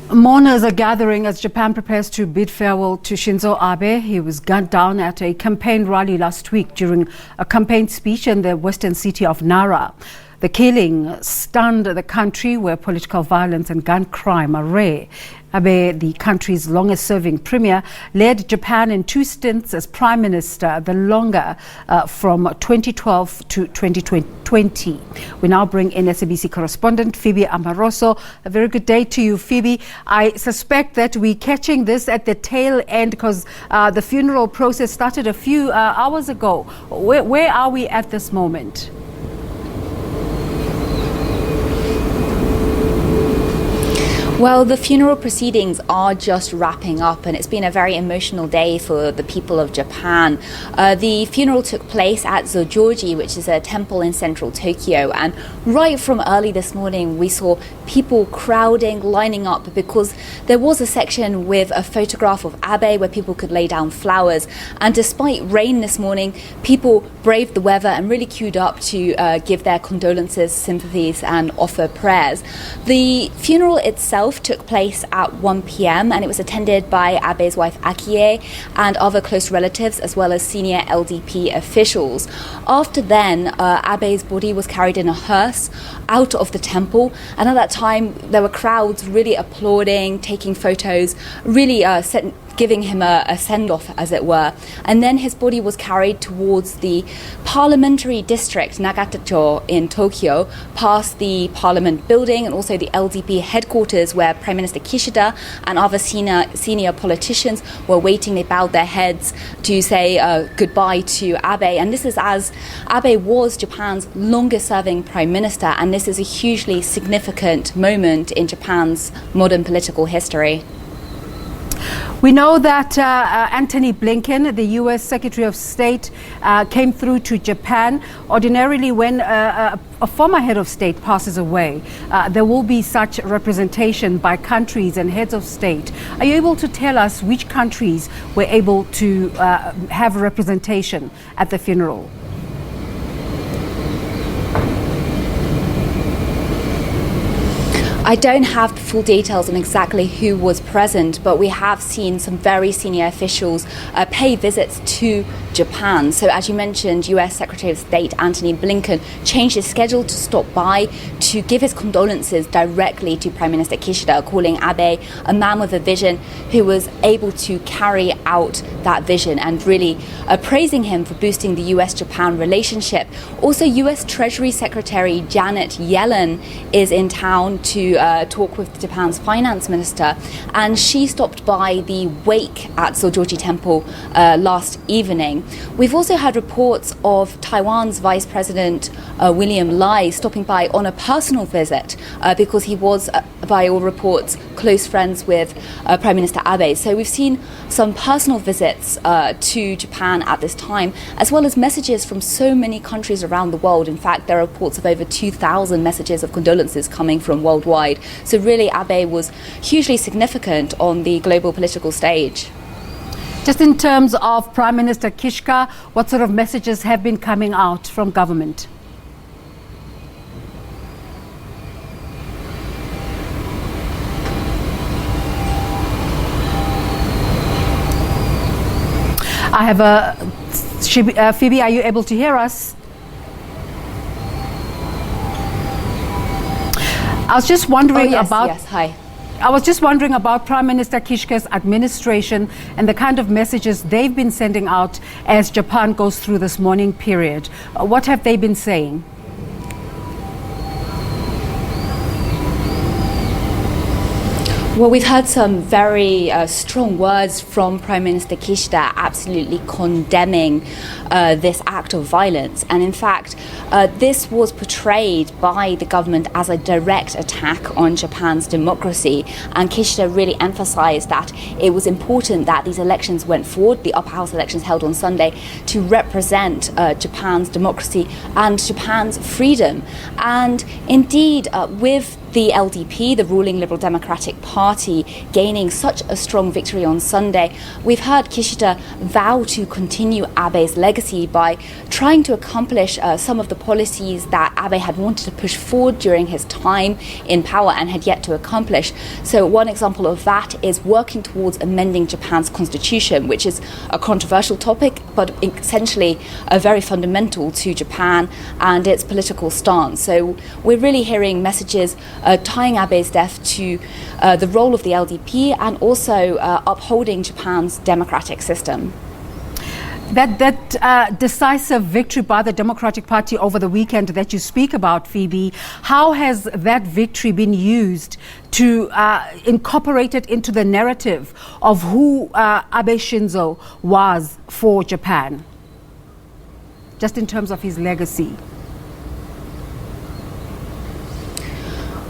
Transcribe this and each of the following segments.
Mourners are gathering as Japan prepares to bid farewell to Shinzo Abe. He was gunned down at a campaign rally last week during a campaign speech in the western city of Nara. The killing stunned the country, where political violence and gun crime are rare. Abe, the country's longest-serving premier, led Japan in 2 stints as prime minister, the longer from 2012 to 2020. We now bring in SABC correspondent Phoebe Amoroso. A very good day to you, Phoebe. I suspect that we're catching this at the tail end because the funeral process started a few hours ago. Where are we at this moment? Well, the funeral proceedings are just wrapping up, and it's been a very emotional day for the people of Japan. The funeral took place at Zojoji, which is a temple in central Tokyo, and right from early this morning we saw people crowding, lining up, because there was a section with a photograph of Abe where people could lay down flowers, and despite rain this morning, people braved the weather and really queued up to give their condolences, sympathies and offer prayers. The funeral itself took place at 1 p.m. and it was attended by Abe's wife Akie and other close relatives, as well as senior LDP officials. After then, Abe's body was carried in a hearse out of the temple, and at that time there were crowds really applauding, taking photos, really giving him a send-off, as it were. And then his body was carried towards the parliamentary district, Nagatacho, in Tokyo, past the parliament building and also the LDP headquarters, where Prime Minister Kishida and other senior politicians were waiting. They bowed their heads to say goodbye to Abe. And this is as Abe was Japan's longest-serving prime minister, and this is a hugely significant moment in Japan's modern political history. We know that Antony Blinken, the U.S. Secretary of State, came through to Japan. Ordinarily, when a former head of state passes away, there will be such representation by countries and heads of state. Are you able to tell us which countries were able to have representation at the funeral? I don't have the full details on exactly who was present, but we have seen some very senior officials pay visits to Japan. So as you mentioned, US Secretary of State Antony Blinken changed his schedule to stop by to give his condolences directly to Prime Minister Kishida, calling Abe a man with a vision who was able to carry out that vision, and really praising him for boosting the US-Japan relationship. Also, US Treasury Secretary Janet Yellen is in town to talk with Japan's finance minister, and she stopped by the wake at Zojoji Temple last evening. We've also had reports of Taiwan's Vice President William Lai stopping by on a personal visit because he was, by all reports, close friends with Prime Minister Abe. So we've seen some personal visits to Japan at this time, as well as messages from so many countries around the world. In fact, there are reports of over 2,000 messages of condolences coming from worldwide. So really, Abe was hugely significant on the global political stage. Just in terms of Prime Minister Kishida, what sort of messages have been coming out from government? I have a Phoebe, are you able to hear us? I was just wondering about. Yes, hi. I was just wondering about Prime Minister Kishida's administration and the kind of messages they've been sending out as Japan goes through this mourning period. What have they been saying? Well, we've heard some very strong words from Prime Minister Kishida, absolutely condemning this act of violence. And in fact, this was portrayed by the government as a direct attack on Japan's democracy. And Kishida really emphasized that it was important that these elections went forward, the upper house elections held on Sunday, to represent Japan's democracy and Japan's freedom. And indeed, with the LDP, the ruling Liberal Democratic Party, gaining such a strong victory on Sunday, we've heard Kishida vow to continue Abe's legacy by trying to accomplish some of the policies that Abe had wanted to push forward during his time in power and had yet to accomplish. So one example of that is working towards amending Japan's constitution, which is a controversial topic, but essentially very fundamental to Japan and its political stance. So we're really hearing messages tying Abe's death to the role of the LDP and also upholding Japan's democratic system. That decisive victory by the Democratic Party over the weekend that you speak about, Phoebe, how has that victory been used to incorporate it into the narrative of who Abe Shinzo was for Japan, just in terms of his legacy?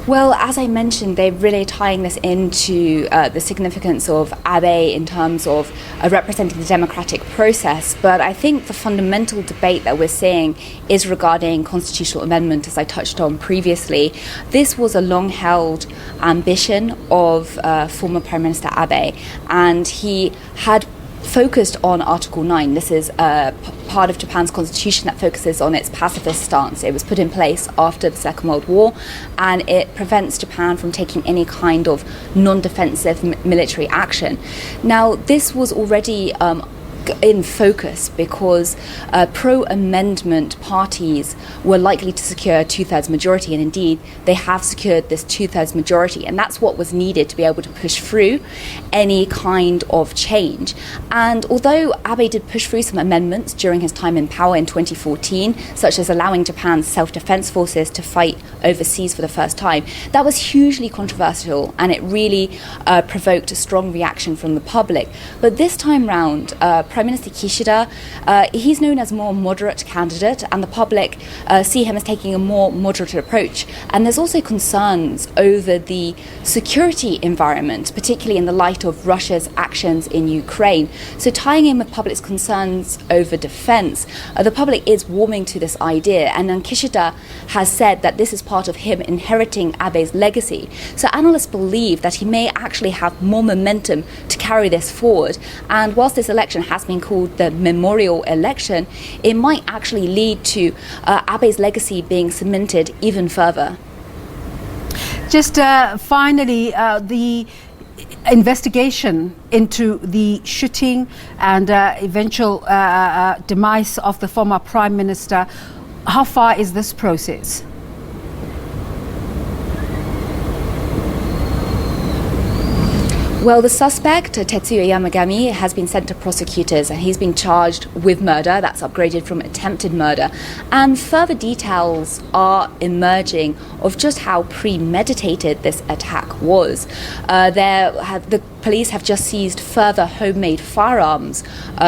Well, as I mentioned, they're really tying this into the significance of Abe in terms of representing the democratic process. But I think the fundamental debate that we're seeing is regarding constitutional amendment, as I touched on previously. This was a long-held ambition of former Prime Minister Abe, and he had focused on Article 9. This is part of Japan's constitution that focuses on its pacifist stance. It was put in place after the Second World War, and it prevents Japan from taking any kind of non-defensive military action. Now, this was already in focus because pro-amendment parties were likely to secure a two-thirds majority, and indeed they have secured this two-thirds majority, and that's what was needed to be able to push through any kind of change. And although Abe did push through some amendments during his time in power in 2014, such as allowing Japan's self-defense forces to fight overseas for the first time, that was hugely controversial, and it really provoked a strong reaction from the public. But this time round, Prime Minister Kishida, he's known as a more moderate candidate, and the public see him as taking a more moderate approach. And there's also concerns over the security environment, particularly in the light of Russia's actions in Ukraine. So tying in with public's concerns over defence, the public is warming to this idea, and then Kishida has said that this is part of him inheriting Abe's legacy. So analysts believe that he may actually have more momentum to carry this forward, and whilst this election has been called the memorial election, it might actually lead to Abe's legacy being cemented even further. Just finally, the investigation into the shooting and eventual demise of the former Prime Minister, how far is this process? Well, the suspect, Tetsuya Yamagami, has been sent to prosecutors, and he's been charged with murder. That's upgraded from attempted murder. And further details are emerging of just how premeditated this attack was. The police have just seized further homemade firearms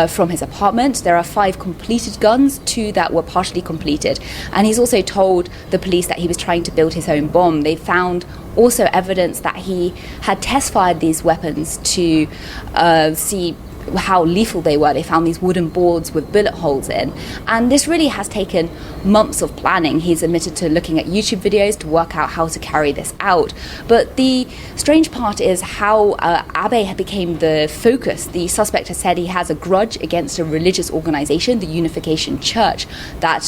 from his apartment. There are 5 completed guns, 2 that were partially completed. And he's also told the police that he was trying to build his own bomb. They found also evidence that he had test fired these weapons to see how lethal they were. They found these wooden boards with bullet holes in, and this really has taken months of planning. He's admitted to looking at YouTube videos to work out how to carry this out. But the strange part is how Abe became the focus. The suspect has said he has a grudge against a religious organization, the Unification Church, that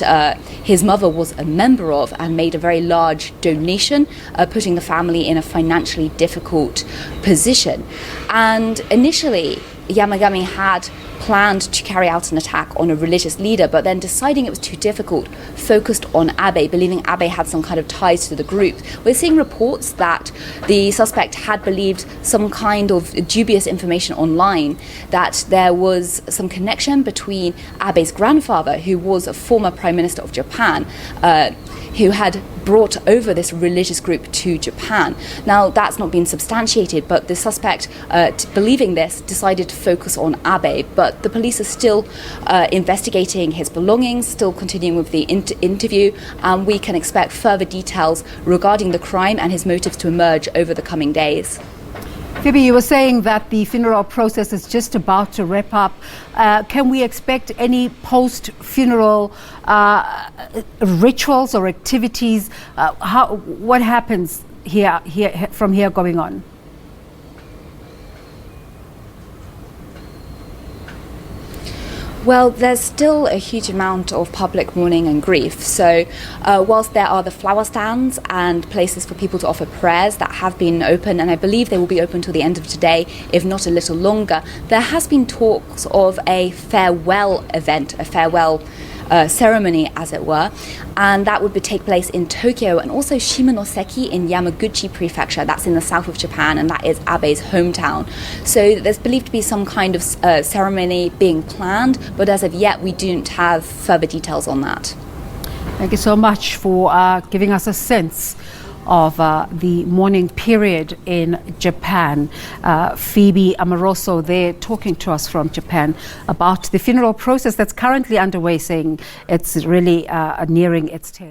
his mother was a member of, and made a very large donation, putting the family in a financially difficult position. And initially, Yamagami had planned to carry out an attack on a religious leader, but then deciding it was too difficult, focused on Abe, believing Abe had some kind of ties to the group. We're seeing reports that the suspect had believed some kind of dubious information online, that there was some connection between Abe's grandfather, who was a former Prime Minister of Japan, who had brought over this religious group to Japan. Now, that's not been substantiated, but the suspect, believing this, decided to focus on Abe. But the police are still investigating his belongings, still continuing with the interview, and we can expect further details regarding the crime and his motives to emerge over the coming days. Phoebe, you were saying that the funeral process is just about to wrap up. Can we expect any post-funeral rituals or activities? What happens from here going on? Well, there's still a huge amount of public mourning and grief. So whilst there are the flower stands and places for people to offer prayers that have been open, and I believe they will be open till the end of today, if not a little longer, there has been talks of a farewell event, a farewell ceremony, as it were, and that would take place in Tokyo and also Shimonoseki in Yamaguchi Prefecture. That's in the south of Japan, and that is Abe's hometown. So there's believed to be some kind of ceremony being planned, but as of yet, we don't have further details on that. Thank you so much for giving us a sense of the mourning period in Japan. Phoebe Amoroso there talking to us from Japan about the funeral process that's currently underway, saying it's really nearing its term.